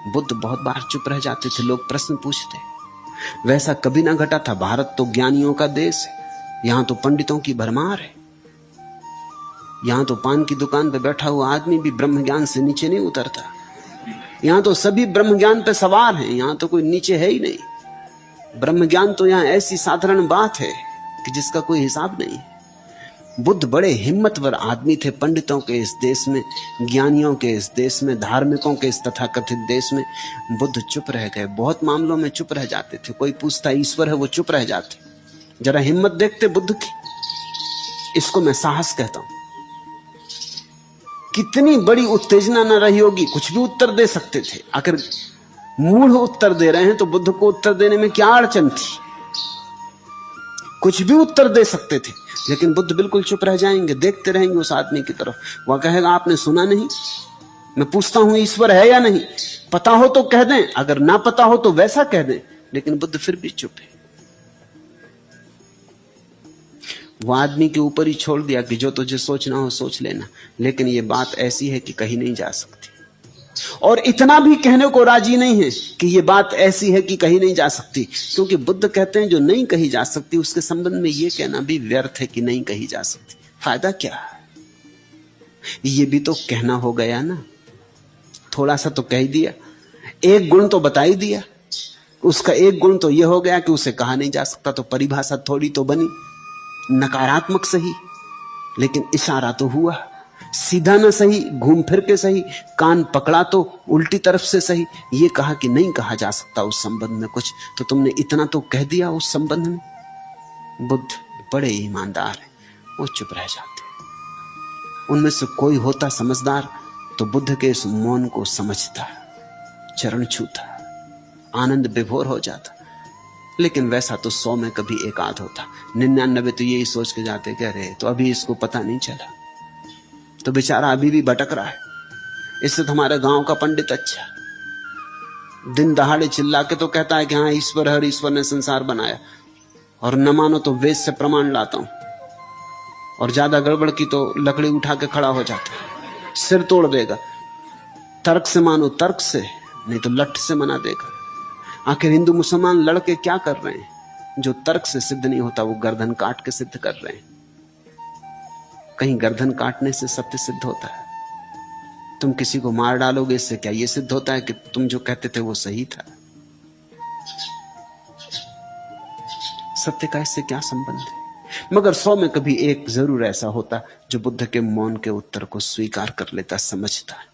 बुद्ध बहुत बार चुप रह जाते थे, लोग प्रश्न पूछते। वैसा कभी ना घटा था। भारत तो ज्ञानियों का देश है, यहां तो पंडितों की भरमार है। यहां तो पान की दुकान पे बैठा हुआ आदमी भी ब्रह्म ज्ञान से नीचे नहीं उतरता। यहां तो सभी ब्रह्म ज्ञान पे सवार हैं, यहां तो कोई नीचे है ही नहीं। ब्रह्म ज्ञान तो यहां ऐसी साधारण बात है कि जिसका कोई हिसाब नहीं। बुद्ध बड़े हिम्मतवर आदमी थे। पंडितों के इस देश में, ज्ञानियों के इस देश में, धार्मिकों के इस तथाकथित देश में बुद्ध चुप रह गए। बहुत मामलों में चुप रह जाते थे। कोई पूछता ईश्वर है, वो चुप रह जाते। जरा हिम्मत देखते बुद्ध की। इसको मैं साहस कहता हूं। कितनी बड़ी उत्तेजना न रही होगी, कुछ भी उत्तर दे सकते थे। आखिर मूढ़ उत्तर दे रहे हैं तो बुद्ध को उत्तर देने में क्या अड़चन थी? कुछ भी उत्तर दे सकते थे, लेकिन बुद्ध बिल्कुल चुप रह जाएंगे, देखते रहेंगे उस आदमी की तरफ। वह कहेगा आपने सुना नहीं? मैं पूछता हूं ईश्वर है या नहीं? पता हो तो कह दें, अगर ना पता हो तो वैसा कह दें। लेकिन बुद्ध फिर भी चुप है। वह आदमी के ऊपर ही छोड़ दिया कि जो तुझे सोचना हो सोच लेना, लेकिन यह बात ऐसी है कि कही नहीं जा सकती। और इतना भी कहने को राजी नहीं है कि यह बात ऐसी है कि कही नहीं जा सकती, क्योंकि बुद्ध कहते हैं जो नहीं कही जा सकती उसके संबंध में यह कहना भी व्यर्थ है कि नहीं कही जा सकती। फायदा क्या? यह भी तो कहना हो गया ना। थोड़ा सा तो कह दिया, एक गुण तो बता ही दिया। उसका एक गुण तो यह हो गया कि उसे कहा नहीं जा सकता। तो परिभाषा थोड़ी तो बनी, नकारात्मक सही, लेकिन इशारा तो हुआ। सीधा ना सही, घूम फिर के सही, कान पकड़ा तो उल्टी तरफ से सही। ये कहा कि नहीं कहा जा सकता उस संबंध में कुछ, तो तुमने इतना तो कह दिया उस संबंध में। बुद्ध बड़े ईमानदार हैं, वो चुप रह जाते। उनमें से कोई होता समझदार तो बुद्ध के इस मौन को समझता, चरण छूता, आनंद विभोर हो जाता। लेकिन वैसा तो 100 में कभी एक आध होता। 99 तो यही सोच के जाते, कह रहे तो अभी इसको पता नहीं चला, तो बेचारा अभी भी भटक रहा है। इससे तो हमारे गांव का पंडित अच्छा, दिन दहाड़े चिल्ला के तो कहता है कि हाँ ईश्वर है और ईश्वर ने संसार बनाया, और न मानो तो वेद से प्रमाण लाता हूं, और ज्यादा गड़बड़ की तो लकड़ी उठा के खड़ा हो जाता है, सिर तोड़ देगा। तर्क से मानो तर्क से, नहीं तो लठ से मना देगा। आखिर हिंदू मुसलमान लड़के क्या कर रहे हैं? जो तर्क से सिद्ध नहीं होता वो गर्दन काट के सिद्ध कर रहे हैं। कहीं गर्दन काटने से सत्य सिद्ध होता है? तुम किसी को मार डालोगे, इससे क्या ये सिद्ध होता है कि तुम जो कहते थे वो सही था? सत्य का इससे क्या संबंध है? मगर 100 में कभी एक जरूर ऐसा होता जो बुद्ध के मौन के उत्तर को स्वीकार कर लेता, समझता है।